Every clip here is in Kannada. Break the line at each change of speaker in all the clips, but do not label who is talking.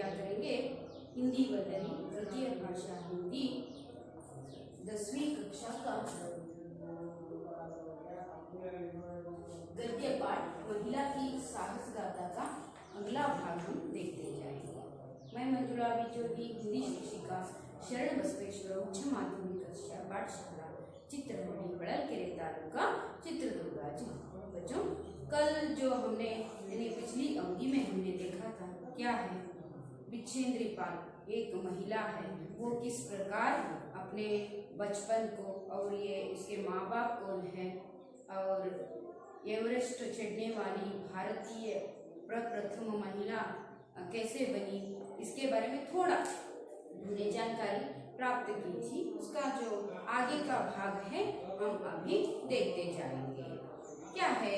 क्या करेंगे, हिंदी वल्लरी तृतीय भाषा हिंदी 10वीं कक्षा का गद्य पाठ महिला की साहस गाथा का अगला भाग हम देखते जाएंगे। मैं मंजुला बिजोती, हिंदी शिक्षिका, शरण बसवेश्वर उच्च माध्यमिक कक्षा पाठशाला चित्रहಳ್ಳಿ ಬಳಲ್ಕೆರೆ तालुका चित्रदुर्ग जिला। बच्चों, कल जो हमने यानी पिछली अवधि में हमने देखा था क्या है, बिच्छेंद्री पाल एक महिला है, वो किस प्रकार अपने बचपन को और ये उसके माँ बाप कौन है और एवरेस्ट चढ़ने वाली भारतीय प्रप्रथम महिला कैसे बनी, इसके बारे में थोड़ा हमने जानकारी प्राप्त की थी। उसका जो आगे का भाग है हम अभी देखते जाएंगे। क्या है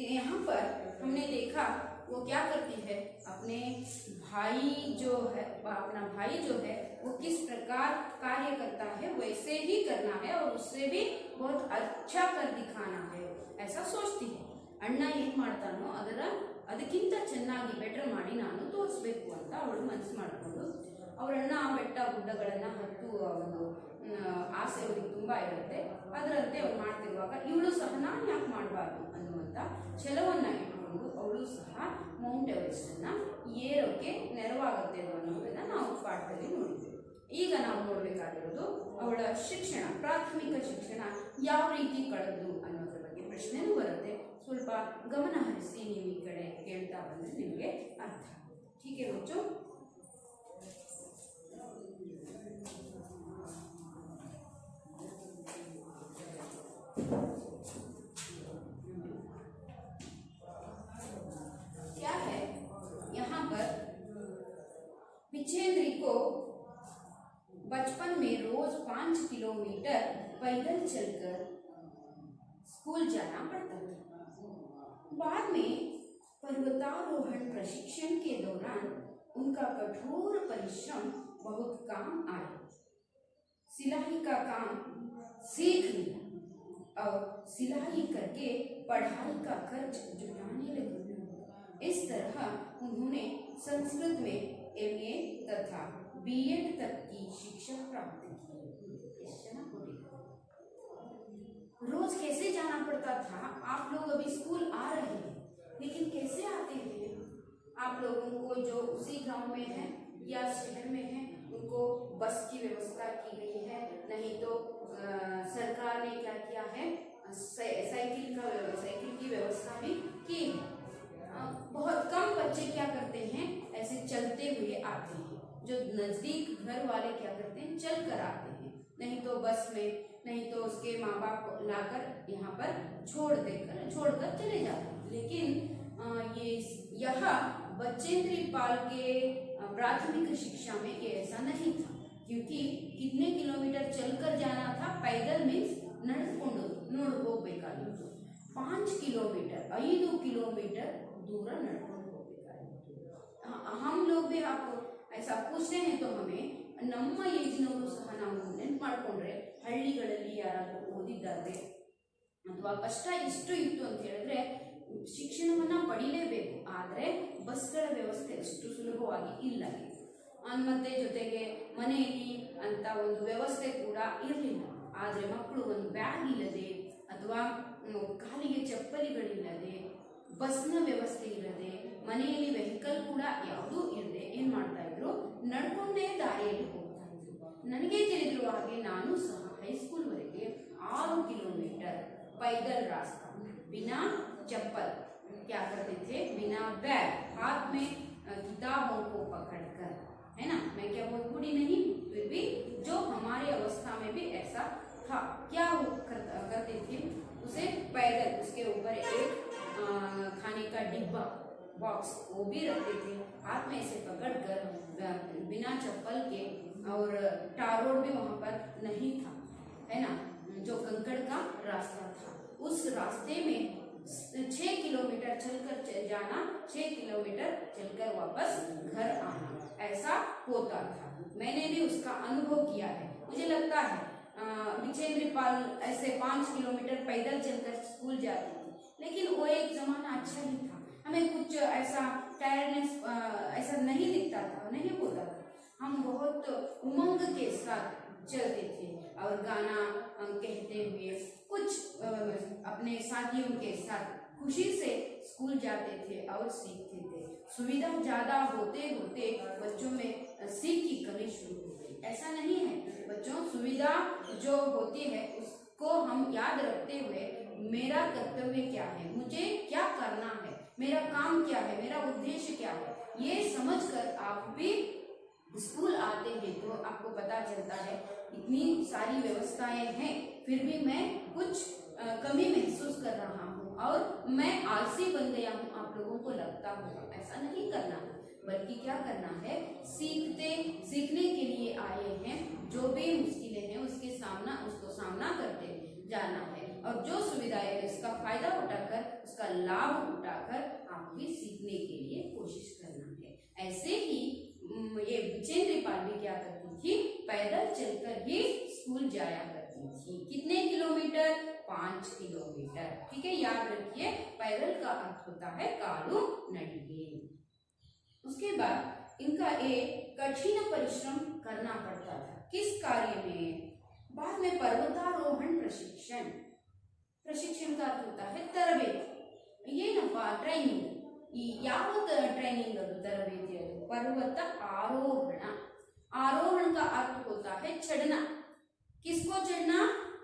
यहाँ पर हमने देखा, वो क्या करती है, अपने भाई जो है, अपना भाई जो है वो किस प्रकार कार्य करता है वैसे ही करना है और उससे भी बहुत अच्छा कर दिखाना है, ऐसा सोचती है। ಅಣ್ಣ ಏನು ಮಾಡ್ತಾನೋ ಅದಕ್ಕಿಂತ ಚೆನ್ನಾಗಿ ಬೆಟರ್ ಮಾಡಿ ನಾನು ತೋರಿಸ್ಬೇಕು ಅಂತ ಅವಳು ಮನಸ್ಸು ಮಾಡಿಕೊಂಡು ಅವರಣ್ಣ ಆ ಬೆಟ್ಟ ಗುಡ್ಡಗಳನ್ನು ಹತ್ತುವ ಒಂದು ಆಸೆ ಅವರಿಗೆ ತುಂಬ ಇರುತ್ತೆ. ಅದರಂತೆ ಅವ್ರು ಮಾಡ್ತಿರುವಾಗ ಇವಳು ಸಹ ನಾನು ಯಾಕೆ ಮಾಡಬಾರ್ದು ಅನ್ನುವಂಥ ಛಲವನ್ನು ಇಟ್ಕೊಂಡು ಅವಳು ಸಹ ಮೌಂಟ್ ಎವರೆಸ್ಟನ್ನು ಏರೋಕ್ಕೆ ನೆರವಾಗುತ್ತೆ ಅನ್ನೋದನ್ನು ನಾವು ಪಾಠದಲ್ಲಿ ನೋಡಿದ್ವಿ. ಈಗ ನಾವು ನೋಡಬೇಕಾಗಿರೋದು ಅವಳ ಶಿಕ್ಷಣ, ಪ್ರಾಥಮಿಕ ಶಿಕ್ಷಣ ಯಾವ ರೀತಿ ಕಳೆದು ಅನ್ನೋದ್ರ ಬಗ್ಗೆ ಪ್ರಶ್ನೆನೂ ಬರುತ್ತೆ. ಸ್ವಲ್ಪ ಗಮನ ಹರಿಸಿ ನೀವು ಈ ಕಡೆ ಕೇಳ್ತಾ ಬಂದರೆ ನಿಮಗೆ ಅರ್ಥ ಆಗುತ್ತೆ. ठीक है बच्चों, क्या है यहाँ पर बिच्छेंद्री को बचपन में रोज 5 किलोमीटर पैदल चलकर स्कूल जाना पड़ता था। बाद में पर्वतारोहण प्रशिक्षण के दौरान उनका कठोर परिश्रम बहुत काम आया। सिलाई का काम सीख लिया और सिलाई करके पढ़ाई का खर्च जुटाने लगी। इस तरह उन्होंने संस्कृत में MA तथा BEd तक की शिक्षा प्राप्त की। रोज कैसे जाना पड़ता था? आप लोग अभी स्कूल आ रहे हैं, लेकिन कैसे आते हैं? आप लोगों को जो उसी गांव में है या शहर में है उनको बस की व्यवस्था की गई है, नहीं तो सरकार ने क्या किया है, साइकिल की व्यवस्था भी की है। बहुत कम बच्चे क्या करते हैं, ऐसे चलते हुए आते हैं। जो नजदीक घर वाले क्या करते हैं, चल कर आते हैं, नहीं तो बस में, नहीं तो उसके माँ बाप लाकर यहाँ पर छोड़कर चले जाते हैं। लेकिन यह बच्छेंद्री पाल के प्राथमिक शिक्षा में ये ऐसा नहीं था, क्योंकि कितने किलोमीटर चलकर जाना था, पैदल मीन्स नडಕೊಂಡು ಹೋಗಬೇಕಾಗಿತ್ತು 5 किलोमीटर 5 किलोमीटर दूर नडಕೊಂಡು ಹೋಗಬೇಕಾಗಿತ್ತು। हम लोग भी आप ऐसा पूछते हैं तो हमें ನಮ್ಮ ಏಜ್ನವರು ಸಹ ನಾವು ನೆನಪು ಮಾಡಿಕೊಂಡ್ರೆ ಹಳ್ಳಿಗಳಲ್ಲಿ ಯಾರಾದರೂ ಓದಿದ್ದಾರೆ ಅಥವಾ ಕಷ್ಟ ಇಷ್ಟು ಇತ್ತು ಅಂತ ಹೇಳಿದ್ರೆ ಶಿಕ್ಷಣವನ್ನ ಪಡಿಲೇಬೇಕು, ಆದರೆ ಬಸ್ಗಳ ವ್ಯವಸ್ಥೆ ಅಷ್ಟು ಸುಲಭವಾಗಿ ಇಲ್ಲ. ಮತ್ತೆ ಜೊತೆಗೆ ಮನೆಯಲ್ಲಿ ಅಂತ ಒಂದು ವ್ಯವಸ್ಥೆ ಕೂಡ ಇರಲಿಲ್ಲ. ಆದರೆ ಮಕ್ಕಳು ಒಂದು ಬ್ಯಾಗ್ ಇಲ್ಲದೆ ಅಥವಾ ಕಾಲಿಗೆ ಚಪ್ಪಲಿಗಳಿಲ್ಲದೆ, ಬಸ್ನ ವ್ಯವಸ್ಥೆ ಇಲ್ಲದೆ, ಮನೆಯಲ್ಲಿ ವೆಹಿಕಲ್ ಕೂಡ ಯಾವುದೂ ಇಲ್ಲದೆ ಏನು ಮಾಡ್ತಾ ಇದ್ರು, ನಡ್ಕೊಂಡೇ ದಾರಿಯಲ್ಲಿ ಹೋಗ್ತಾ ಇದ್ರು. ನನಗೆ ತಿಳಿದಿರುವ ಹಾಗೆ ನಾನು ಸಹ ಹೈಸ್ಕೂಲ್ವರೆಗೆ 6 किलोमीटर पैदल रास्ता बिना चप्पल क्या करते थे, बिना बैग, हाथ में किताबों को पकड़कर, है ना। मैं क्या बहुत बूढ़ी नहीं, फिर भी जो हमारी अवस्था में भी ऐसा था, क्या करते थे, उसे पैदल, उसके ऊपर एक खाने का डिब्बा बॉक्स वो भी रखते थे, हाथ में ऐसे पकड़कर बिना चप्पल के, और टार रोड भी वहाँ पर नहीं था, है ना, जो कंकड़ का रास्ता था। उस रास्ते में 6 किलोमीटर चलकर जाना, 6 किलोमीटर चलकर वापस घर आना, ऐसा होता था। मैंने भी उसका अनुभव किया है। मुझे लगता है बिच्छेंद्री पाल ऐसे 5 किलोमीटर पैदल चलकर स्कूल जाती थी, लेकिन वो एक जमाना अच्छा ही था। हमें कुछ ऐसा टायर्डनेस ऐसा नहीं दिखता था, नहीं होता था। हम बहुत उमंग के साथ चलते थे और गाना कहते हुए कुछ अपने साथियों के साथ खुशी से स्कूल जाते थे और सीखते थे। सुविधा ज्यादा होते होते बच्चों में सीख की कमी शुरू हो गई। ऐसा नहीं है, बच्चों सुविधा जो होती है उसको हम याद रखते हुए मेरा कर्तव्य क्या है, मुझे क्या करना है, मेरा काम क्या है, मेरा उद्देश्य क्या है, ये समझकर आप भी स्कूल आते हैं तो आपको पता चलता है इतनी सारी व्यवस्थाएं हैं फिर भी मैं कुछ कमी महसूस कर रहा हूँ और मैं आलसी बन गया हूँ। आप लोगों को लगता होगा, ऐसा नहीं करना है, बल्कि क्या करना है, सीखने के लिए आए हैं। जो भी मुश्किलें हैं उसको सामना करते जाना है और जो सुविधाएं है उसका फायदा उठाकर, उसका लाभ उठाकर आप भी सीखने के लिए कोशिश करना है। ऐसे ही ये बिचेंद्री पाल भी क्या करती थी, पैदल चलकर ही स्कूल जाया करती थी। कितने किलोमीटर? 5 किलोमीटर। ठीक है, याद रखिए पैदल का अर्थ होता है कालू नडिगे। उसके बाद इनका एक कठिन परिश्रम करना पड़ता था। किस कार्य में? बाद में पर्वतारोहण प्रशिक्षण का अर्थ होता है तरबेती। ಏನಪ್ಪ ಟ್ರೈನಿಂಗ್, ಈ ಯಾವ ट्रेनिंग ಅದು तरबेती ಅದು पर्वत आरोहण। आरोहण का अर्थ होता है चढ़ना। किसको चढ़ना?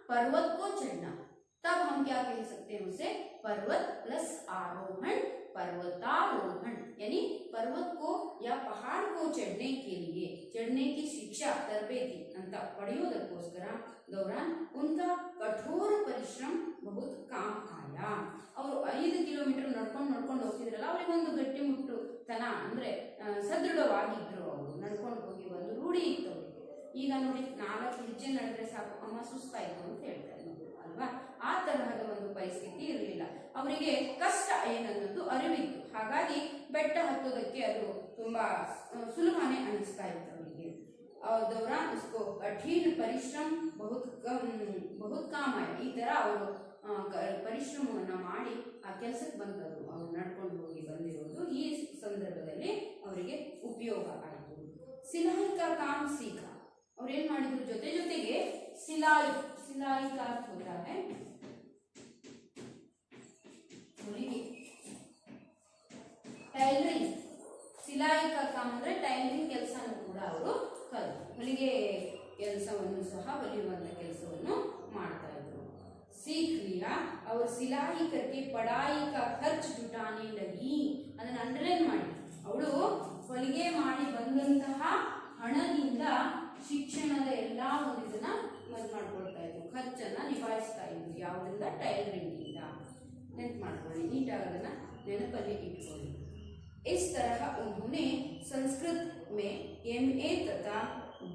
पर्वत को चढ़ना। तब हम क्या कह सकते हैं उसे? पर्वत प्लस आरोहण, पर्वतारोहण। यानी पर्वत को या पहाड़ को चढ़ने के लिए चढ़ने की शिक्षा तरबेती ಅಂತ ಪಡೆಯೋದಕ್ಕೋಸ್ಕರ दौरान उनका कठोर परिश्रम बहुत काम आया। ಅವರು 5 ಕಿಲೋಮೀಟರ್ ನಡ್ಕೊಂಡು ಹೋಗ್ತಿದ್ರಲ್ಲ, ಅವರಿಗೆ ಒಂದು ಗಟ್ಟಿಮುಟ್ಟುತನ ಅಂದ್ರೆ ಸದೃಢವಾಗಿದ್ರು. ಅವರು ನಡ್ಕೊಂಡು ಹೋಗಿ ಒಂದು ರೂಢಿ ಇತ್ತು ಅವರಿಗೆ. ಈಗ ನೋಡಿ 4 ಹೆಜ್ಜೆ ನಡೆದ್ರೆ ಸಾಕು ಅಮ್ಮ ಸುಸ್ತಾಯ್ತು ಅಂತ ಹೇಳ್ತಾರೆ ಅಲ್ವಾ. ಆ ತರಹದ ಒಂದು ಪರಿಸ್ಥಿತಿ ಇರಲಿಲ್ಲ ಅವರಿಗೆ. ಕಷ್ಟ ಏನನ್ನೋದು ಅರಿವಿತ್ತು, ಹಾಗಾಗಿ ಬೆಟ್ಟ ಹತ್ತೋದಕ್ಕೆ ಅದು ತುಂಬಾ ಸುಲಭನೇ ಅನಿಸ್ತಾ ಇತ್ತು ಅವರಿಗೆ। और दौरान उसको कठिन परिश्रम बहुत काम आया। ಈ ತರ ಅವರು ಪರಿಶ್ರಮವನ್ನು ಮಾಡಿ ಆ ಕೆಲಸಕ್ಕೆ ಬಂದರು। ಅವರು ನಡ್ಕೊಂಡು ಹೋಗಿ ಬಂದಿರೋದು ಈ ಸಂದರ್ಭದಲ್ಲಿ ಅವರಿಗೆ ಉಪಯೋಗ ಆಯಿತು। सिलाई का काम सीखा। और ಏನ್ ಮಾಡಿದ್ರು, ಜೊತೆ ಜೊತೆಗೆ सिलाई का अर्थ होता है ಹೊಲಿಗೆ, ಟೈಲರಿಂಗ್। सिलाई का काम ಅಂದ್ರೆ ಟೈಲರಿಂಗ್ ಕೆಲಸನೂ ಕೂಡ ಅವರು ಕಲಿತು, ಹೊಲಿಗೆ ಕೆಲಸವನ್ನು ಸಹ ಹೊಲಿಯುವಂತ ಕೆಲಸವನ್ನು ಮಾಡ್ತಾ ಇದ್ರು। सीख लिया और सिलाई करके पढ़ाई का खर्च जुटाने लगी। ಅದನ್ನ ಅಂಡರ್ಲೈನ್ ಮಾಡಿ, ಅವಳು ಹೊಲಿಗೆ ಮಾಡಿ ಬಂದಂತಹ ಹಣದಿಂದ ಶಿಕ್ಷಣದ ಎಲ್ಲಾ ಒಂದು ಇದನ್ನ ಮಾಡ್ಕೊಳ್ತಾ ಇದ್ರು, ಖರ್ಚನ್ನ ನಿಭಾಯಿಸ್ತಾ ಇದ್ರು। ಯಾವುದರಿಂದ? ಟೈಲರಿಂಗ್ ಇಂದ। ನೆನಪು ಮಾಡ್ಕೊಳ್ಳಿ, ನೀಟಾಗಿ ಅದನ್ನ ನೆನಪಲ್ಲಿ ಇಟ್ಕೊಳ್ಳಿ। इस तरह उन्होंने संस्कृत में MA तथा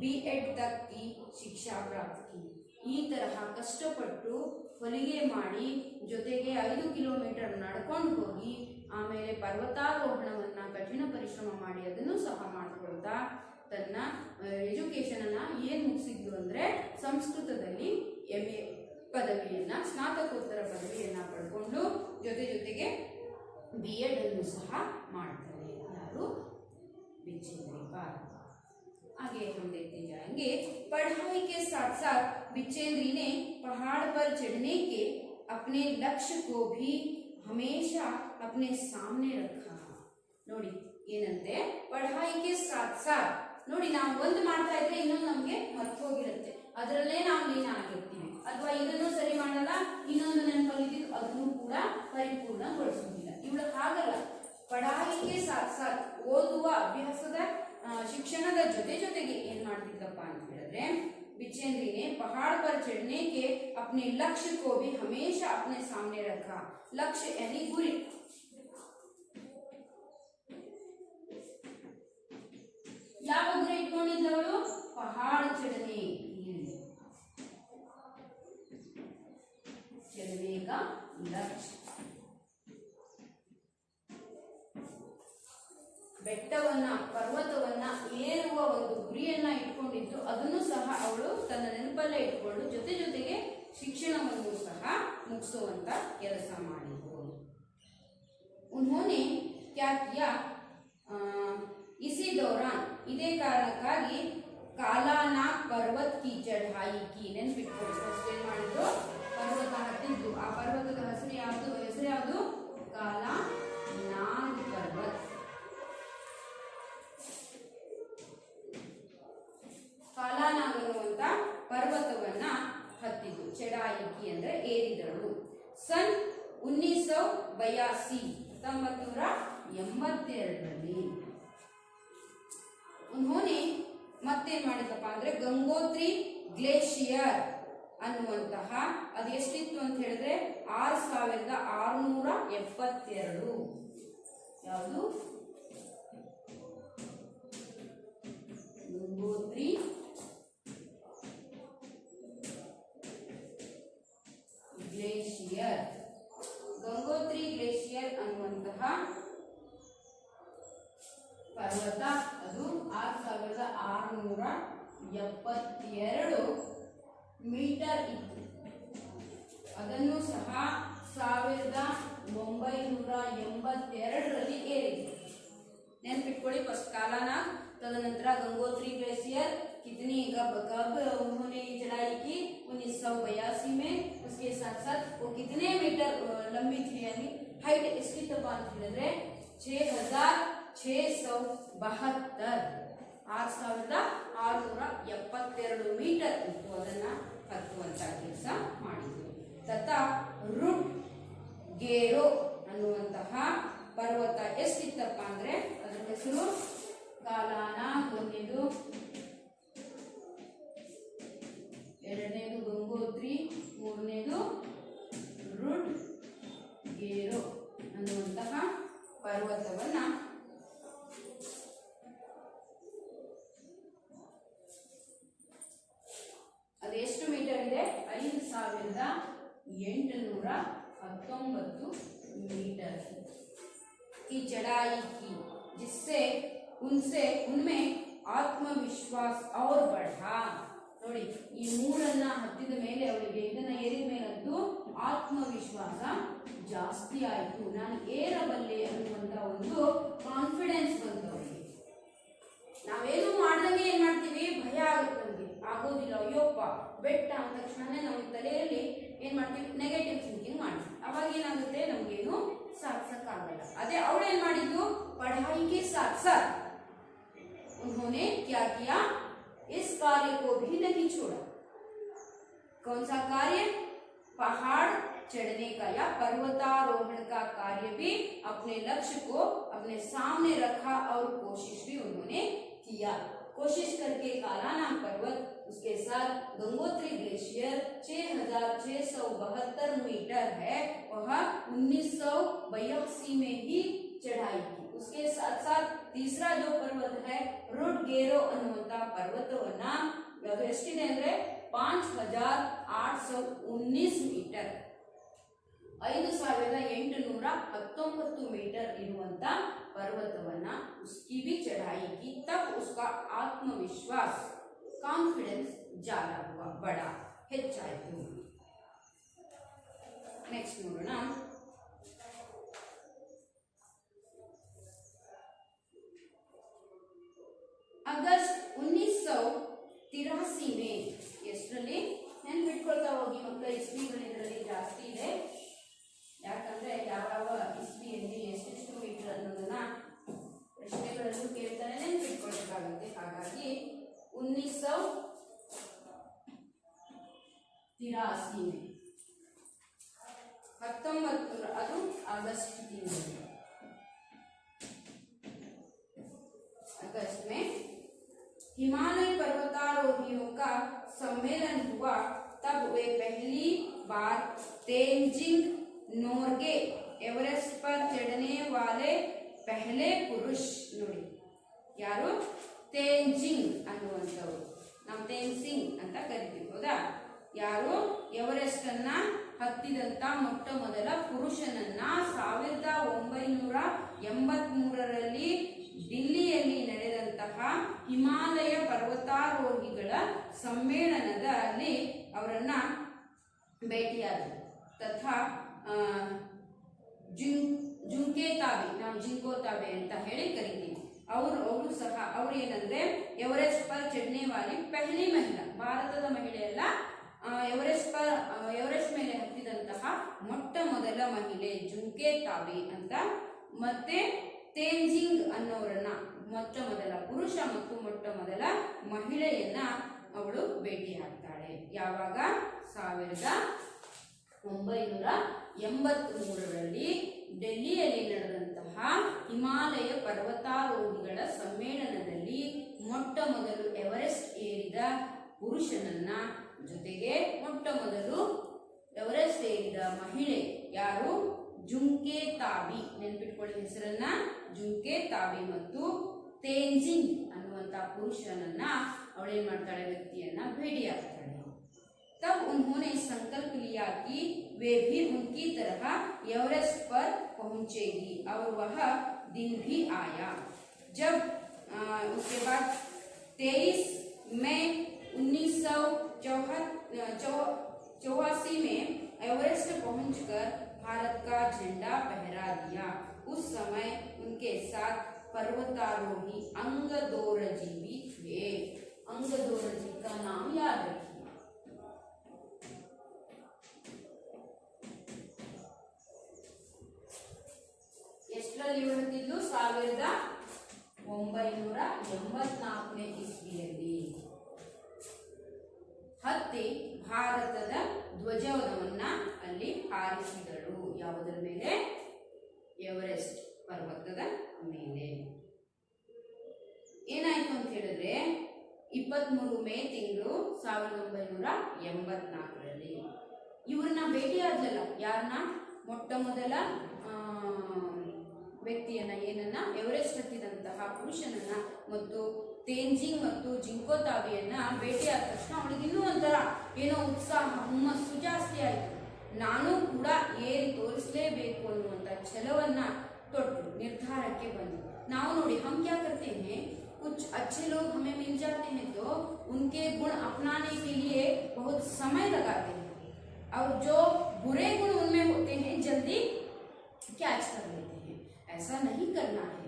B.Ed तक की शिक्षा प्राप्त की। ಈ ತರಹ ಕಷ್ಟಪಟ್ಟು ಹೊಲಿಗೆ ಮಾಡಿ ಜೊತೆಗೆ 5 ಕಿಲೋಮೀಟರ್ ನಡ್ಕೊಂಡು ಹೋಗಿ ಆಮೇಲೆ ಪರ್ವತಾರೋಹಣವನ್ನ ಕಠಿಣ ಪರಿಶ್ರಮ ಮಾಡಿ ಅದನ್ನು ಸಹ ಮಾಡ್ಕೊಳ್ತಾ ತನ್ನ ಎಜುಕೇಶನ್ ಅನ್ನ ಏನ್ ಮುಗಿಸಿದ್ರು ಅಂದ್ರೆ ಸಂಸ್ಕೃತದಲ್ಲಿ MA ಪದವಿಯನ್ನ, ಸ್ನಾತಕೋತ್ತರ ಪದವಿಯನ್ನ ಪಡ್ಕೊಂಡು ಜೊತೆಗೆ B.Ed ಅನ್ನು ಸಹ ಮಾಡ್ತಾರೆ ಯಾರು? बिचेंद्री पाल। आगे हम देखते जाएंगे। पढ़ाई के साथ साथ बिचेंद्री ने पहाड़ पर चढ़ने के अपने लक्ष्य को भी हमेशा अपने सामने रखा। ನೋಡಿ ಏನಂತೆ, ಪढ़ाई साथ साथ ನೋಡಿ ನಾವು ಒಂದು ಮಾಡ್ತಾ ಇದ್ರೆ ಇನ್ನೊಂದು ನಮಗೆ ಮರ್ತು ಹೋಗಿರುತ್ತೆ, ಅದರಲ್ಲೇ ನಾವು ಲೀನ ಆಗಿರ್ತೀವಿ, ಅಥವಾ ಇದನ್ನು ಸರಿ ಮಾಡಲ್ಲ ಇನ್ನೊಂದು ನೆನಪಲ್ಲಿದ್ದು ಅದನ್ನು ಕೂಡ ಪರಿಪೂರ್ಣಗೊಳಿಸುವುದಿಲ್ಲ। ಇವಳು ಹಾಗಲ್ಲ, ಪढ़ाई साथ साथ ಓದುವ ಅಭ್ಯಾಸದ ಶಿಕ್ಷಣದ ಜೊತೆಗೆ ಏನ್ ಮಾಡ್ತಿದ್ದಪ್ಪ ಅಂತ ಹೇಳಿದ್ರೆ, बिचेंद्री ने पहाड़ पर चढ़ने के अपने लक्ष्य को भी हमेशा अपने सामने रखा। लक्ष्य यानी गुरी। ಯಾವ ಗುರಿ ಇಟ್ಕೊಂಡಿದ್ದವಳು? पहाड़ चढ़ने का लक्ष्य। ಬೆಟ್ಟವನ್ನ ಪರ್ವತವನ್ನ ಏರುವ ಒಂದು ಗುರಿಯನ್ನ ಇಟ್ಕೊಂಡಿದ್ದು, ಅದನ್ನು ಸಹ ಅವಳು ತನ್ನ ನೆನಪಲ್ಲೇ ಇಟ್ಕೊಂಡು ಜೊತೆಗೆ ಶಿಕ್ಷಣವನ್ನು ಸಹ ಮುಗಿಸುವಂತ ಕೆಲಸ ಮಾಡಿದ್ರು। उन्होंने क्या किया, इसी दौरान ಇದೇ ಕಾರಣಕ್ಕಾಗಿ ಕಾಲಾನಾಗ್ ಪರ್ವತ್ ಕಿ ಚಢಾಯಿ ಕಿ ನೆನ್ಪಿಟ್ಕೊಳ್ಳಿ. ಫಸ್ಟ್ ಏನ್ ಮಾಡಿದ್ರು, ಪರ್ವತ ಹತ್ತಿದ್ದು. ಆ ಪರ್ವತದ ಹೆಸರು ಯಾವುದು? ಕಾಲಾನಾಗ್ ಪರ್ವತ್. ಕಾಲಾನಾಗ್ ಅನ್ನುವಂತ ಪರ್ವತವನ್ನ ಹತ್ತಿದ್ದು. ಚಢಾಯಿ ಕಿ ಅಂದ್ರೆ ಏರಿದಳು. ಸನ್ 1982 1982ರಲ್ಲಿ उन्होंने ಮತ್ತೇನ್ ಮಾಡಿದಪ್ಪ ಅಂದ್ರೆ ಗಂಗೋತ್ರಿ ಗ್ಲೇಷಿಯರ್ ಅನ್ನುವಂತಹ ಅದು ಎಷ್ಟಿತ್ತು ಅಂತ ಹೇಳಿದ್ರೆ 6672. ಯಾವುದು? ಗಂಗೋತ್ರಿ ಗ್ಲೇಷಿಯರ್. ಗಂಗೋತ್ರಿ ಗ್ಲೇಷಿಯರ್ ಅನ್ನುವಂತಹ ಪರ್ವತ ಅದು 6672 ಮೀಟರ್ ಇತ್ತು. ಅದನ್ನು ಸಹ 1982ರಲ್ಲಿ ಏರಿದೆ. ನೆನ್ಪಿಟ್ಕೊಳ್ಳಿ. ಫಸ್ಟ್ ಕಾಲಾನಾಗ್, तदनंतर गंगोत्री ग्लेशियर कितनी कब उन्होंने चढ़ाई की 1982 में. उसके साथ साथ वो कितने मीटर लंबी थी, यानी हाइट ಎಷ್ಟಿತ್ತಪ್ಪ ಅಂತ ಹೇಳಿದ್ರೆ 6672 6672 ಮೀಟರ್ ಇತ್ತು. ಅದನ್ನ ಹತ್ತುವಂತ ಕೆಲಸ ಮಾಡಿದ್ರು. ತಥಾ ರುಡ್ ಗೇರೋ ಅನ್ನುವಂತಹ ಪರ್ವತ ಎಷ್ಟಿತ್ತಪ್ಪ ಅಂದ್ರೆ ಅದರ ಹೆಸರು ಕಾಲಾನಾಗ್. ಒಂದನೇದು, ಎರಡನೇದು ಗಂಗೋತ್ರಿ, ಮೂರನೇದು ರುಡ್ ಗೇರೋ ಅನ್ನುವಂತಹ ಪರ್ವತವನ್ನ ಅದು ಎಷ್ಟು ಮೀಟರ್ ಇದೆ? 5819 मीटर की चढ़ाई की, जिससे उनमें ಆತ್ಮವಿಶ್ವಾಸ और बढ़ा. ನೋಡಿ, ಈ ಮೂರನ್ನ ಹತ್ತಿದ ಮೇಲೆ ಅವಳಿಗೆ, ಇದನ್ನ ಏರಿದ ಮೇಲಂತೂ ಆತ್ಮವಿಶ್ವಾಸ ಜಾಸ್ತಿ ಆಯಿತು. ನಾನು ಏರಬಲ್ಲೆ ಅನ್ನುವಂತ ಒಂದು ಕಾನ್ಫಿಡೆನ್ಸ್ ಬಂತು ಅವಳಿಗೆ. ನಾವೇನು ಮಾಡ್ದಂಗೆ ಏನ್ ಮಾಡ್ತೀವಿ, ಭಯ ಆಗುತ್ತೆ ನಮಗೆ, ಆಗೋದಿಲ್ಲ, ಅಯ್ಯೋಪ್ಪ ಬೆಟ್ಟ ಅಂದ ತಕ್ಷಣನೇ ನಮ್ಮ ತಲೆಯಲ್ಲಿ ಏನ್ ಮಾಡ್ತೀವಿ, ನೆಗೆಟಿವ್ ಥಿಂಕಿಂಗ್ ಮಾಡ್ತೀವಿ. ಅವಾಗ ಏನಾಗುತ್ತೆ, ನಮ್ಗೇನು ಸಾಧಿಸಕ್ಕಾಗಲ್ಲ. ಅದೇ ಅವಳೇನ್ ಮಾಡಿದ್ದು, पढ़ाई के साथ साथ उन्होंने क्या किया, इस कार्य को भी नहीं छोड़ा. कौन सा कार्य? पहाड़ चढ़ने का या पर्वतारोहण का कार्य भी अपने लक्ष्य को अपने सामने रखा और कोशिश भी उन्होंने किया. कोशिश करके कालानाग पर्वत, उसके साथ गंगोत्री ग्लेशियर 6672 मीटर है, वह 1982 में ही चढ़ाई की. उसके साथ साथ तीसरा जो पर्वत है ರುಡ್ ಗೇರೋ ಅನ್ನುವಂತ ಪರ್ವತವನ್ನ ಅದು ಎಷ್ಟಿದೆ ಅಂದ್ರೆ 5819 ಮೀಟರ್, 5819 ಮೀಟರ್ ಇರುವಂತ पर्वतवನ್ನ उसकी भी चढ़ाई की. तब उसका आत्मविश्वास, कॉन्फिडेंस ज्यादा हुआ, बड़ा ಹೆಚ್ಚಾಯಿತು. ನೆಕ್ಸ್ಟ್ ನೋಡೋಣ. अगस्त 1983 में ಎಷ್ಟರಲ್ಲಿ ನೆನ್ಪಿಟ್ಕೊಳ್ತಾ ಹೋಗಿ ಮಕ್ಕಳ, ಇಸ್ವಿಗಳು ಇದರಲ್ಲಿ ಜಾಸ್ತಿ ಇದೆ. ಯಾಕಂದ್ರೆ ಯಾವ ಇಸ್ವಿಯಲ್ಲಿ ಎಷ್ಟೆಷ್ಟು ಮೀಟರ್ ಅನ್ನೋದನ್ನ ಪ್ರಶ್ನೆಗಳಲ್ಲೂ ಕೇಳ್ತಾರೆ, ನೆನ್ಪಿಟ್ಕೊಳ್ಬೇಕಾಗುತ್ತೆ. ಹಾಗಾಗಿ 1983 में 1900 ಅದು अगस्त ತಿಂಗಳು. अगस्त में हिमालय पर्वतारोहियों का सम्मेलन हुआ. तब वे पहली बार तेंजिंग नोर्गे एवरेस्ट पर चढ़ने वाले पहले पुरुष. ನೋಡಿ ಯಾರು? ತೇಂಜಿಂಗ್ ಅನ್ನುವಂಥವ್ರು. ನಾವು ತೇನ್ಸಿಂಗ್ ಅಂತ ಕರಿತೀವಿ, ಹೌದಾ? ಯಾರು ಎವರೆಸ್ಟ್ ಅನ್ನ ಹತ್ತಿದಂತ ಮೊಟ್ಟ ಮೊದಲ ಪುರುಷನನ್ನ 1983ರಲ್ಲಿ ದಿಲ್ಲಿಯಲ್ಲಿ ನಡೆದಂತಹ ಹಿಮಾಲಯ ಪರ್ವತಾರೋಹಿಗಳ ಸಮ್ಮೇಳನದಲ್ಲಿ ಅವರನ್ನ ಭೇಟಿಯಾದರು. ತಥಾ ಜುಂಕೆ ತಾಬೆ, ನಾವು ಜಿಂಕೋ ತಾಬೆ ಅಂತ ಹೇಳಿ ಕರಿತೀವಿ. ಅವರು ಸಹ ಅವ್ರು ಏನಂದ್ರೆ ಎವರೆಸ್ಟ್ पर चढ़ने वाली पहली महिला, ಭಾರತದ ಮಹಿಳೆ ಅಲ್ಲ, ಎವರೆಸ್ಟ್ ಮೇಲೆ ಹತ್ತಿದಂತಹ ಮೊಟ್ಟ ಮೊದಲ ಮಹಿಳೆ ಜುಂಕೆ ತಾವಿ ಅಂತ. ಮತ್ತೆ ತೇಂಜಿಂಗ್ ಅನ್ನೋರನ್ನ ಮೊಟ್ಟ ಮೊದಲ ಪುರುಷ ಮತ್ತು ಮೊಟ್ಟ ಮೊದಲ ಮಹಿಳೆಯನ್ನ ಅವಳು ಭೇಟಿಯಾಗ್ತಾಳೆ. ಯಾವಾಗ? 1983ರಲ್ಲಿ ಡೆಲ್ಲಿಯಲ್ಲಿ ನಡೆದಂತಹ ಹಿಮಾಲಯ ಪರ್ವತಾರೋಹಿಗಳ ಸಮ್ಮೇಳನದಲ್ಲಿ ಮೊಟ್ಟ ಮೊದಲು ಎವರೆಸ್ಟ್ ಏರಿದ ಪುರುಷನನ್ನ, ಜೊತೆಗೆ ಮೊಟ್ಟ ಮೊದಲು ಎವರೆಸ್ಟ್ ಏರಿದ ಮಹಿಳೆ ಯಾರು? ಜುಂಕೆ ತಾವಿ. ನೆನ್ಪಿಟ್ಕೊಳ್ಳಿ ಹೆಸರನ್ನ, ಜುಂಕೆ ತಾವಿ ಮತ್ತು ತೇಂಜಿಂಗ್ ಅನ್ನುವಂತ ಪುರುಷನನ್ನ ಅವಳೇನ್ ಮಾಡ್ತಾಳೆ? ವ್ಯಕ್ತಿಯನ್ನ ಭೇಟಿಯಾಗ್ತಾಳೆ. तब उन्होंने संकल्प लिया कि वे भी उनकी तरह एवरेस्ट पर पहुंचेगी और वह दिन भी आया जब उसके बाद 23 मई 1984 में एवरेस्ट पहुंचकर भारत का झंडा फहरा दिया। उस समय उनके साथ पर्वतारोही अंगदोरजी भी थे। अंगदोरजी का नाम याद रखिए। ಎಷ್ಟರಲ್ಲಿ ಹುಟ್ಟಿದ್ದು? 1984ನೇ ಇಸ್ವಿಯಲ್ಲಿ ಹತ್ತಿ ಭಾರತದ ಧ್ವಜವನ್ನ ಅಲ್ಲಿ ಹಾರಿಸಿದಳು. ಯಾವುದರ ಮೇಲೆ? ಎವರೆಸ್ಟ್ ಪರ್ವತದ ಮೇಲೆ. ಏನಾಯ್ತು ಅಂತ ಹೇಳಿದ್ರೆ 23 ಮೇ ತಿಂಗಳು 1984ರಲ್ಲಿ ಇವ್ರನ್ನ ಭೇಟಿಯಾದ್ಲಲ್ಲ, ಯಾರನ್ನ? ಮೊಟ್ಟ ಮೊದಲ ವ್ಯಕ್ತಿಯನ್ನ, ಏನನ್ನ? ಎವರೆಸ್ಟ್ ಹತ್ತಿದಂತಹ ಪುರುಷನನ್ನ ಮತ್ತು ತೇಂಜಿಂಗ್ ಮತ್ತು ಜಿಂಕೋ ತಾವಿಯನ್ನ ಭೇಟಿಯಾದ ತಕ್ಷಣ ಅವಳಿಗೆ ಇನ್ನೂ ಒಂಥರ ಏನೋ ಉತ್ಸಾಹ, ಹುಮ್ಮಸ್ಸು ಜಾಸ್ತಿ ಆಯಿತು. ನಾನು ಕೂಡ ಏರಿ ತೋರಿಸಲೇಬೇಕು ಅನ್ನುವಂಥ ಛಲವನ್ನ ತೊಟ್ಟು ನಿರ್ಧಾರಕ್ಕೆ ಬಂದು. ನಾವು ನೋಡಿ, हम क्या करते हैं, कुछ अच्छे लोग हमें मिल जाते हैं तो उनके गुण अपनाने के लिए बहुत समय लगाते हैं और जो बुरे गुण उनमें होते हैं जल्दी कैच कर लेते हैं। ऐसा नहीं करना है।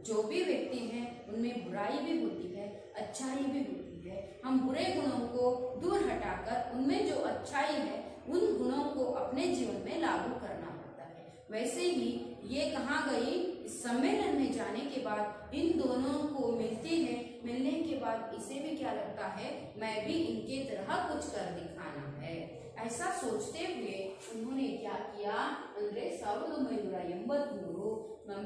जो भी व्यक्ति हैं उनमें बुराई भी होती है, अच्छाई भी होती है। हम बुरे गुणों को दूर हटाकर उनमें जो अच्छाई है उन गुणों को अपने जीवन में लागू करना पड़ता है। वैसे ही ये कहाँ गई? इस सम्मेलन में जाने के बाद इन दोनों को मिलती है। मिलने के बाद इसे भी क्या लगता है, मैं भी इनके तरह कुछ कर दिखाना है। ऐसा सोचते हुए उन्होंने क्या किया ಅಂದ್ರೆ 1983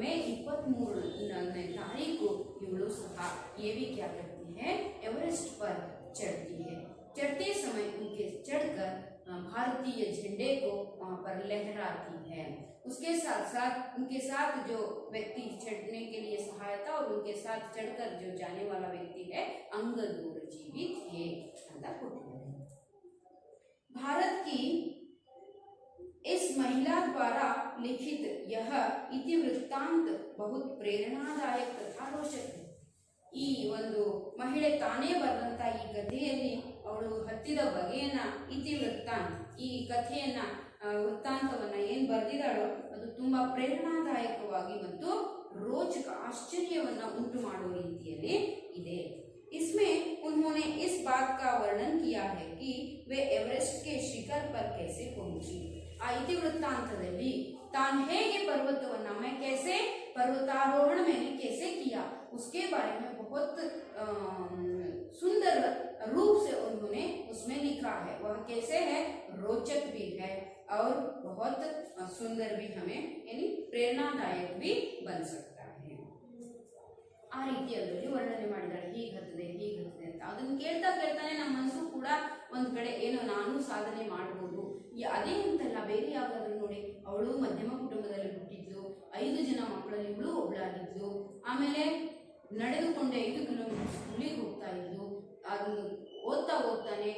मई 23ನೇ तारीख ಇವಳು ಸಹ ये भी क्या करती है? एवरेस्ट पर चढ़ती है। चढ़ते समय उनके चढ़कर भारतीय झंडे को वहां पर लहराती है। उसके साथ साथ उनके साथ जो व्यक्ति चढ़ने के लिए सहायता और उनके साथ चढ़कर जो जाने वाला व्यक्ति है अंगदोरजी भी थे ಅಂತ ಕೊಟ್ಟಿದ್ದಾರೆ। भारत की इस महिला द्वारा लिखित यह इतिवृत्तांत बहुत प्रेरणादायक तथा रोचक है। ಈ ಒಂದು ಮಹಿಳೆ ತಾನೇ ಬರೆದಂತ ಈ ಕಥೆಯಲ್ಲಿ ಅವಳು ಹತ್ತಿದ ಬಗೆಯನ್ನ ಇತಿವೃತ್ತಾಂತ, ಈ ಕಥೆಯನ್ನ ವೃತ್ತಾಂತವನ್ನ ಏನ್ ಬರೆದಿದ್ದಾಳೋ ಅದು ತುಂಬಾ ಪ್ರೇರಣಾದಾಯಕವಾಗಿ ಮತ್ತು ರೋಚಕ ಆಶ್ಚರ್ಯವನ್ನ ಉಂಟು ಮಾಡುವ ರೀತಿಯಲ್ಲಿ ಇದೆ। इसमें उन्होंने इस बात का वर्णन किया है कि वे एवरेस्ट के शिखर पर कैसे पहुंची। आ इतिवृत्तांतದಲ್ಲಿ तान ಹೇಗೆ पर्वतवನ್ನ मैं कैसे पर्वतारोहण मैंने कैसे किया उसके बारे में बहुत सुंदर रूप से उन्होंने उसमें लिखा है। वह कैसे है? रोचक भी है और बहुत सुंदर भी, हमें यानी प्रेरणादायक भी बन सकता है। ಆ ರೀತಿಯಲ್ಲಿ ವರ್ಣನೆ ಮಾಡಿದಾಳೆ, ಹೀಗೆ ಹತ್ತದೆ ಅಂತ. ಅದನ್ನ ಕೇಳ್ತಾ ಕೇಳ್ತಾನೆ ನಮ್ಮ ಮನಸ್ಸು ಕೂಡ ಒಂದ್ ಕಡೆ ಏನೋ ನಾನು ಸಾಧನೆ ಮಾಡ್ಬೋದು, ಅದೇ ಅಂತಲ್ಲ, ಬೇರೆ ಯಾವ್ದಾದ್ರು ನೋಡಿ, ಅವಳು ಮಧ್ಯಮ ಕುಟುಂಬದಲ್ಲಿ ಹುಟ್ಟಿದ್ಲು, 5 ಜನ ಮಕ್ಕಳಲ್ಲಿ ಇವಳು ಒಬ್ಳಾಗಿದ್ಲು, ಆಮೇಲೆ ನಡೆದುಕೊಂಡೆ 5 ಕಿಲೋಮೀಟರ್ ಸ್ಕೂಲಿಗೆ ಹೋಗ್ತಾ ಇದ್ಲು, ಅದನ್ನು ಓದ್ತಾನೆ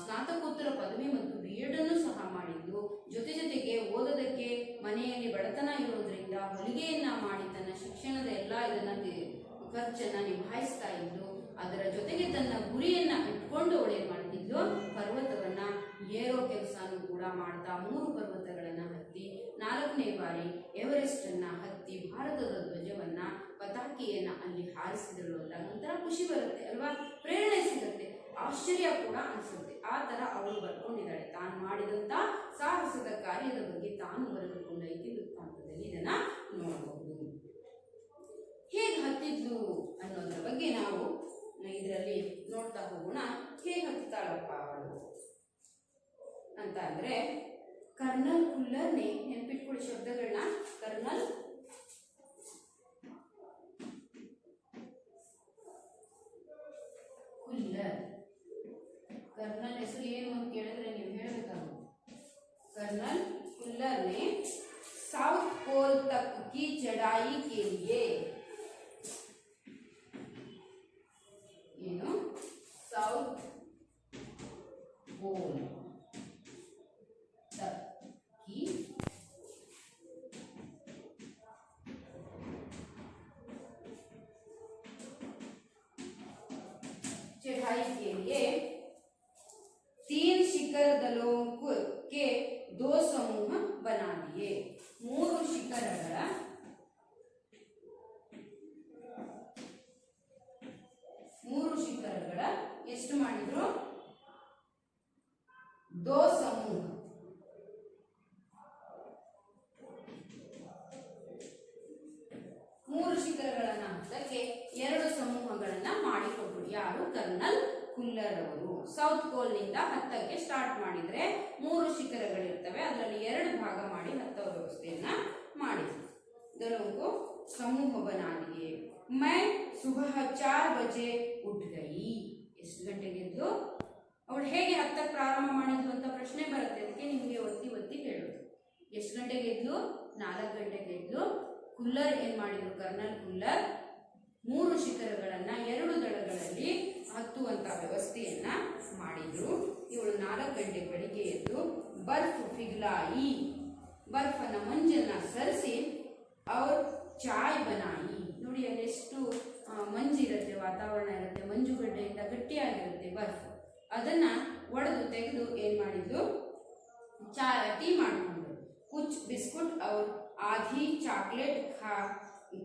ಸ್ನಾತಕೋತ್ತರ ಪದವಿ ಮತ್ತು B.Ed ಅನ್ನು ಸಹ ಮಾಡಿದ್ಲು, ಜೊತೆಗೆ ಓದೋದಕ್ಕೆ ಮನೆಯಲ್ಲಿ ಬಡತನ ಇರೋದ್ರಿಂದ ಹೊಲಿಗೆಯನ್ನ ಮಾಡಿ ತನ್ನ ಶಿಕ್ಷಣದ ಎಲ್ಲ ಇದನ್ನ ಖರ್ಚನ್ನ ನಿಭಾಯಿಸ್ತಾ ಇದ್ಲು। ಅದರ ಜೊತೆಗೆ ತನ್ನ ಗುರಿಯನ್ನ ಇಟ್ಕೊಂಡು ಅವಳೇನ್ ಮಾಡ್ತಿದ್ಲು, ಪರ್ವತವನ್ನ ಏರೋ ಕೆಲಸನೂ ಕೂಡ ಮಾಡ್ತಾ 3 ಪರ್ವತಗಳನ್ನ ಹತ್ತಿ 4ನೇ ಬಾರಿ ಎವರೆಸ್ಟ್ ಅನ್ನ ಹತ್ತಿ ಭಾರತದ ಧ್ವಜವನ್ನ ಪತಾಕ ಪಟಾಕಿಯನ್ನ ಅಲ್ಲಿ ಹಾರಿಸಿದಳು ಅಂದಾಗ ಒಂಥರ ಖುಷಿ ಬರುತ್ತೆ ಅಲ್ವಾ, ಪ್ರೇರಣೆ ಸಿಗುತ್ತೆ, ಆಶ್ಚರ್ಯ ಕೂಡ ಅನಿಸುತ್ತೆ. ಆ ತರ ಅವಳು ಬರ್ಕೊಂಡಿದ್ದಾಳೆ. ತಾನು ಮಾಡಿದಂತ ಸಾಹಸದ ಕಾರ್ಯದ ಬಗ್ಗೆ ತಾನು ಬರೆದುಕೊಂಡೈತಿ ವೃತ್ತಾಂತದಲ್ಲಿ ಇದನ್ನ ನೋಡಬಹುದು. ಹೇಗೆ ಹತ್ತಿದ್ಲು ಅನ್ನೋದ್ರ ಬಗ್ಗೆ ನಾವು ಇದರಲ್ಲಿ ನೋಡ್ತಾ ಹೋಗೋಣ. ಹೇಗೆ ಹತ್ತಾಳಪ್ಪ ಅವಳು ಅಂತ ಅಂದ್ರೆ, ಕರ್ನಲ್ ಕುಲ್ಲರ್ನೇ ನೆನ್ಪಿಟ್ಕೊಳ್ಳಿ ಶಬ್ದಗಳನ್ನ. ಕರ್ನಲ್ ಕುಲ್ಲರ್, कर्नल ಹೆಸರು ಏನು ಅಂತ ಕೇಳಿದ್ರೆ ನೀವು ಹೇಳಬೇಕಾಗುತ್ತೆ. कर्नल कुल्लर ने साउथ पोल तक की चढ़ाई के लिए ಏನು साउथ पोल तक की चढ़ाई के लिए 3 शिखर दलों के 2 समूह बना दिए. 3 ಶಿಖರಗಳ ಎಷ್ಟು ಮಾಡಿದ್ರು? 2 ಸಮೂಹ. 3 ಶಿಖರಗಳನ್ನ ಹತ್ತಕ್ಕೆ 2 ಸಮೂಹಗಳನ್ನ ಮಾಡಿಕೊಟ್ರು. ಯಾರು? ಕರ್ನಲ್ ಕುಲ್ಲರ್ ಅವರು. ಸೌತ್ ಪೋಲ್ ನಿಂದ ಹತ್ತಕ್ಕೆ ಸ್ಟಾರ್ಟ್ ಮಾಡಿದ್ರೆ 3 ಶಿಖರಗಳಿರ್ತವೆ, ಅದರಲ್ಲಿ 2 ಭಾಗ ಮಾಡಿ ಹತ್ತೋ ವ್ಯವಸ್ಥೆಯನ್ನ ಮಾಡಿದ್ರು. ದಲೋं समूह बना दिए. मैं सुबह 4 बजे उठ गई. ಎಷ್ಟು ಗಂಟೆಗೆ ಎದ್ದು ಅವಳು ಹೇಗೆ ಹತ್ತಕ್ಕೆ ಪ್ರಾರಂಭ ಮಾಡಿದ್ಲು ಅಂತ ಪ್ರಶ್ನೆ ಬರುತ್ತೆ. ಅದಕ್ಕೆ ನಿಮಗೆ ಒತ್ತಿ ಒತ್ತಿ ಹೇಳೋದು. ಎಷ್ಟು ಗಂಟೆಗೆ ಎದ್ಲು? 4 ಗಂಟೆಗೆ ಎದ್ಲು. ಕುಲ್ಲರ್ ಏನ್ ಮಾಡಿದ್ರು? ಕರ್ನಲ್ ಕುಲ್ಲರ್ 3 ಶಿಖರಗಳನ್ನ 2 ದಳಗಳಲ್ಲಿ ಹತ್ತುವಂತ ವ್ಯವಸ್ಥೆಯನ್ನ ಮಾಡಿದ್ರು. ಇವಳು 4 ಗಂಟೆ ಬೆಳಿಗ್ಗೆ ಎದ್ದು ಬರ್ಫ್ ಪಿಘಲಾಯಿ, ಬರ್ಫನ್ನ ಮಂಜನ್ನ ಸರಿಸಿ, ಅವ್ರ ಚಾಯ್ ಬನಾಯಿ. ನೋಡಿ ಅಲ್ಲಿ ಎಷ್ಟು ಮಂಜಿರುತ್ತೆ, ವಾತಾವರಣ ಇರುತ್ತೆ, ಮಂಜುಗಡ್ಡೆಯಿಂದ ಗಟ್ಟಿಯಾಗಿರುತ್ತೆ ಬರ್ಫ್. ಅದನ್ನ ಒಡೆದು ತೆಗೆದು ಏನ್ ಮಾಡಿದ್ಲು? ಟೀ ಮಾಡಿಕೊಂಡು. ಕುಚ್ ಬಿಸ್ಕುಟ್ और आधी चॉकलेट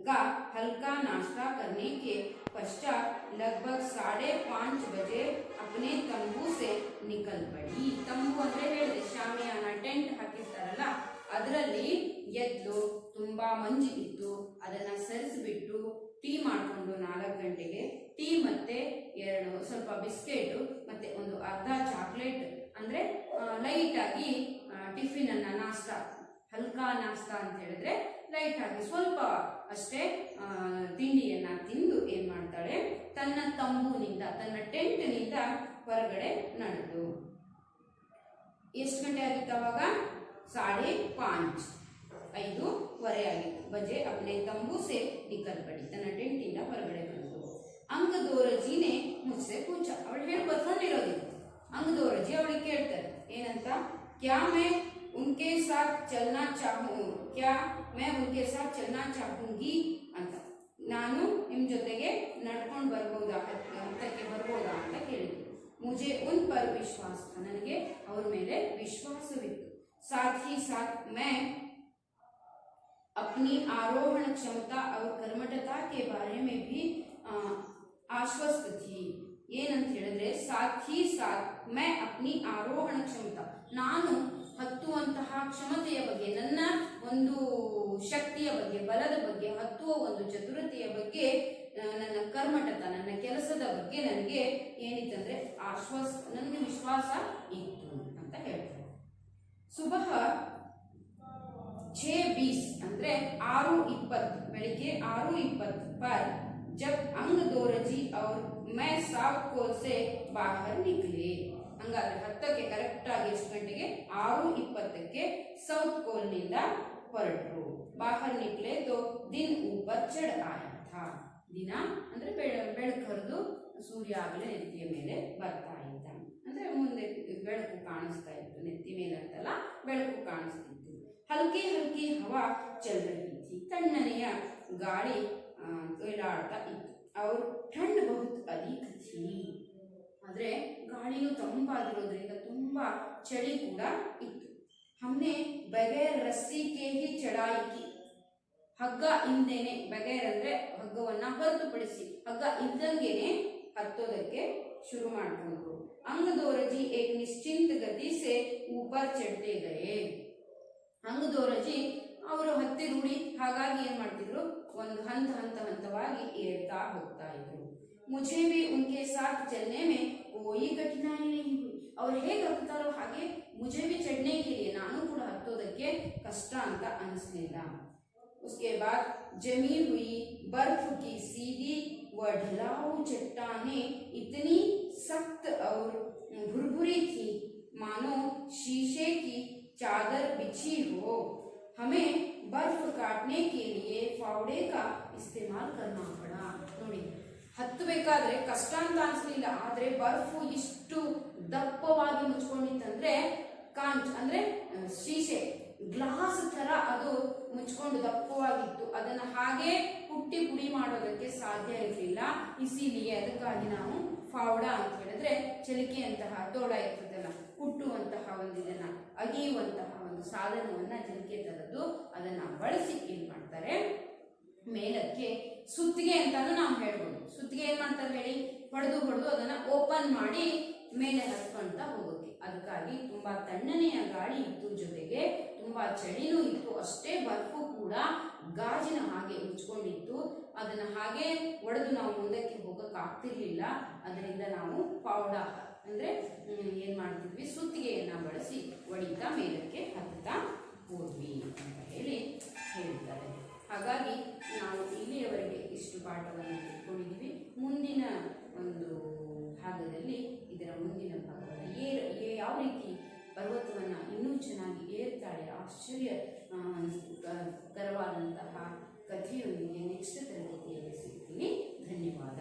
का हल्का नाश्ता करने के पश्चात लगभग 5:30 बजे अपने तंबू से निकल पड़ी. तंबू ಅಂದ್ರೆ ಹೇಳಿದೆ ಶಾಮಿಯಾನ, ಟೆಂಟ್ ಹಾಕಿರ್ತಾರಲ್ಲ, ಅದರಲ್ಲಿ ಎದ್ದು ತುಂಬಾ ಮಂಜು ಇತ್ತು, ಅದನ್ನ ಸರಿಸಿಬಿಟ್ಟು ಟೀ ಮಾಡಿಕೊಂಡು 4 ಗಂಟೆಗೆ ಟೀ ಮತ್ತೆ 2 ಸ್ವಲ್ಪ ಬಿಸ್ಕೆಟ್ ಮತ್ತೆ ಒಂದು ಅರ್ಧ ಚಾಕ್ಲೇಟ್, ಅಂದ್ರೆ ಲೈಟ್ ಆಗಿ ಟಿಫಿನ್ ಅನ್ನ, ನಾಸ್ತಾ, ಹಲ್ಕಾ ನಾಸ್ತಾ ಅಂತ ಹೇಳಿದ್ರೆ ಲೈಟ್ ಆಗಿ ಸ್ವಲ್ಪ ಅಷ್ಟೇ ತಿಂಡಿಯನ್ನ ತಿಂದು ಏನ್ ಮಾಡ್ತಾಳೆ? ತನ್ನ ತಂಬೂನಿಂದ, ತನ್ನ ಟೆಂಟ್ನಿಂದ ಹೊರಗಡೆ ನಡೆದು. ಎಷ್ಟು ಗಂಟೆ ಆಗಿತ್ತು ಅವಾಗ? 5:30, 5:15 ಆಗಿತ್ತು. ಬಜೆ अपने तंबू से निकल पड़ी, ತನ್ನ ಟೆಂಟಿಂದ ಹೊರಗಡೆ ಬಂದು. ಅಂಗದೋರಜಿನೇ ಮುझसे पूछा, ಅವಳು ಹೇಳಿ ಬರ್ಕೊಂಡಿರೋದಿತ್ತು. ಅಂಗದೋರಜಿ ಅವಳಿಗೆ ಕೇಳ್ತಾರೆ ಏನಂತ? क्या मैं उनके साथ चलना चाहूंगी ಅಂತ, ನಾನು ನಿಮ್ಮ ಜೊತೆಗೆ ನಡ್ಕೊಂಡು ಬರ್ಬೋದಾ, ಹತ್ತಕ್ಕೆ ಬರ್ಬೋದಾ ಅಂತ ಕೇಳಿದ್ರು. मुझे उन पर विश्वास था, ನನಗೆ ಅವ್ರ ಮೇಲೆ ವಿಶ್ವಾಸವಿತ್ತು. साथ ही साथ मैं अपनी आरोहण क्षमता और कर्मठता के बारे में भी आश्वस्त थी. ಏನಂತ ಹೇಳಿದ್ರೆ, ಸಾಥ್ ಹಿ ಸಾಥ್ ಮೈ ಅಪ್ನಿ ಆರೋಹಣ ಕ್ಷಮತಾ, ನಾನು ಹತ್ತುವಂತಹ ಕ್ಷಮತೆಯ ಬಗ್ಗೆ, ನನ್ನ ಒಂದು ಶಕ್ತಿಯ ಬಗ್ಗೆ, ಬಲದ ಬಗ್ಗೆ, ಹತ್ತುವ ಒಂದು ಚತುರತೆಯ ಬಗ್ಗೆ, ನನ್ನ ಕರ್ಮಠತ, ನನ್ನ ಕೆಲಸದ ಬಗ್ಗೆ ನನಗೆ ಏನಿತ್ತಂದ್ರೆ ನನಗೆ ವಿಶ್ವಾಸ ಇತ್ತು ಅಂತ ಹೇಳ್ತಾರೆ. ಸುಬಹ 6:20 ಅಂದ್ರೆ 6:20, ಬೆಳಿಗ್ಗೆ 6:20 पर जब अंगदोरजी और मैं साउथ पोल से बाहर निकले. ಹಂಗಾದ್ರೆ ಹತ್ತಕ್ಕೆ ಕರೆಕ್ಟ್ ಆಗಿ ಎಷ್ಟು ಗಂಟೆಗೆ? 6:20ಕ್ಕೆ ಸೌತ್ ಪೋಲ್ ನಿಂದ ಹೊರಟರು. ಬಾಹರ್ ನಿಕ್ಲೆ ತೋ ದಿನ್ ಊಪರ್ ಚढ़ ಆಯಾ ಥಾ. ದಿನ ಅಂದ್ರೆ ಬೆಳಕು ಹರಿದು ಸೂರ್ಯ ಆಗಲೇ ನೆತ್ತಿಯ ಮೇಲೆ ಬರ್ತಾ ಇದ್ದ. ಅಂದ್ರೆ ಮುಂದೆ ಬೆಳಕು ಕಾಣಿಸ್ತಾ ಇತ್ತು, ನೆತ್ತಿ ಮೇಲೆ ಅಂತಲ್ಲ, ಬೆಳಕು ಕಾಣಿಸ್ತಿತ್ತು. ಹಲ್ಕಿ ಹಲ್ಕಿ ಹವಾ ಚಲ್ ರಹಿ ಥಿ, ತಣ್ಣನೆಯ ಗಾಳಿ ಓಡಾಡ್ತಾ ಇತ್ತು. ಅವ್ರ ठंड बहुत अधिक थी, ಆದ್ರೆ ಗಾಳಿಯು ತಂಪಾಗಿರೋದ್ರಿಂದ ತುಂಬಾ ಚಳಿ ಕೂಡ ಇತ್ತು. हमने बगैर रस्सी के ही चढ़ाई की, ಹಗ್ಗ ಇಲ್ದೇನೆ, ಬಗೈರ್ ಅಂದ್ರೆ ಹಗ್ಗವನ್ನ ಹೊರತುಪಡಿಸಿ, ಹಗ್ಗ ಇಲ್ದಂಗೆನೆ ಹತ್ತೋದಕ್ಕೆ ಶುರು ಮಾಡ್ಕೊಂಡ್ರು. ಅಂಗದೋರಜಿ ಏಕ್ ನಿಶ್ಚಿಂತ ಗತಿ ಸೆ ऊपर ಚढ़ते गए. ಅಂಗದೋರಜಿ ಅವರು ಹತ್ತಿ ರೂಢಿ, ಹಾಗಾಗಿ ಏನ್ ಮಾಡ್ತಿದ್ರು, ಒಂದು ಹಂತವಾಗಿ ಏರ್ತಾ ಹೋಗ್ತಾ ಇದ್ರು. ಮುझे भी उनके साथ चलने में कोई कठिनाई नहीं हुई. ಅವ್ರು ಹೇಗೆ ಹತ್ತಾರೋ ಹಾಗೆ मुझे भी चढ़ने के लिए, ನಾನು ಕೂಡ ಹತ್ತೋದಕ್ಕೆ ಕಷ್ಟ ಅಂತ ಅನಿಸ್ಲಿಲ್ಲ. उसके बाद जमी हुई बर्फ की सीधी व ढलाऊ चट्टानें इतनी सख्त और भुरभुरी थी मानो शीशे की चादर बिछी हो. हमें बर्फ काटने के लिए फावड़े का इस्तेमाल करना पड़ा. ನೋಡಿ, ಹತ್ತಬೇಕಾದ್ರೆ ಕಷ್ಟ ಅಂತ ಅನಿಸ್ಲಿಲ್ಲ, ಆದ್ರೆ ಬರ್ಫು ಇಷ್ಟು ದಪ್ಪವಾಗಿ ಮುಚ್ಕೊಂಡಿತ್ತಂದ್ರೆ, ಕಾಂಚ್ ಅಂದ್ರೆ ಶೀಶೆ, ಗ್ಲಾಸ್ ತರ ಅದು ಮುಚ್ಕೊಂಡು ದಪ್ಪವಾಗಿತ್ತು. ಅದನ್ನ ಹಾಗೆ ಕುಟ್ಟಿ ಪುಡಿ ಮಾಡೋದಕ್ಕೆ ಸಾಧ್ಯ ಇರಲಿಲ್ಲ. ಇಸಿಲಿಯೇ ಅದಕ್ಕಾಗಿ ನಾವು ಫಾವಡ ಅಂತ ಹೇಳಿದ್ರೆ ಚಲಿಕೆಯಂತಹ ತೋಳ ಇರ್ತದಲ್ಲ, ಕುಟ್ಟುವಂತಹ ಒಂದು ಇದನ್ನ ಅಗಿಯುವಂತಹ ಒಂದು ಸಾಧನವನ್ನ ಚಲಿಕೆ ತರದ್ದು, ಅದನ್ನ ಬಳಸಿ ಏನ್ ಮಾಡ್ತಾರೆ, ಮೇಲಕ್ಕೆ ಸುತ್ತಿಗೆ ಅಂತಾನು ನಾವು ಹೇಳ್ಬೋದು. ಸುತ್ತಿಗೆ ಏನ್ ಮಾಡ್ತಾರೆ ಹೇಳಿ, ಹೊಡೆದು ಅದನ್ನ ಓಪನ್ ಮಾಡಿ ಮೇಲೆ ಹತ್ಕೊಂತ ಹೋಗೋಕೆ. ಅದಕ್ಕಾಗಿ ತುಂಬಾ ತಣ್ಣನೆಯ ಗಾಳಿ ಇತ್ತು, ಜೊತೆಗೆ ತುಂಬಾ ಚಳಿನೂ ಇತ್ತು. ಅಷ್ಟೇ ಬರ್ಫು ಕೂಡ ಗಾಜಿನ ಹಾಗೆ ಮುಚ್ಕೊಂಡಿತ್ತು. ಅದನ್ನ ಹಾಗೆ ಒಡೆದು ನಾವು ಮುಂದಕ್ಕೆ ಹೋಗಕ್ ಆಗ್ತಿರ್ಲಿಲ್ಲ. ಅದರಿಂದ ನಾವು ಫಾವಡ ಅಂದ್ರೆ ಏನ್ ಮಾಡ್ತಿದ್ವಿ, ಸುತ್ತಿಗೆಯನ್ನ ಬಳಸಿ ಒಡಿತಾ ಮೇಲಕ್ಕೆ ಹತ್ತಾ ಹೋದ್ವಿ ಅಂತ ಹೇಳ್ತಾರೆ. ಹಾಗಾಗಿ ನಾವು ಇಲ್ಲಿಯವರೆಗೆ ಇಷ್ಟು ಪಾಠವನ್ನು ತಿಳ್ಕೊಂಡಿದ್ವಿ. ಮುಂದಿನ ಒಂದು ಭಾಗದಲ್ಲಿ ಇದರ ಮುಂದಿನ ಭಾಗದಲ್ಲಿ ಯಾವ ರೀತಿ ಪರ್ವತವನ್ನು ಇನ್ನೂ ಚೆನ್ನಾಗಿ ಏರ್ತಾಳೆ, ಆಶ್ಚರ್ಯಕರವಾದಂತಹ ಕಥೆಯೊಂದಿಗೆ ನೆಕ್ಸ್ಟ್ ತರಗತಿಯಲ್ಲಿ ಸಿಗ್ತೀನಿ. ಧನ್ಯವಾದ.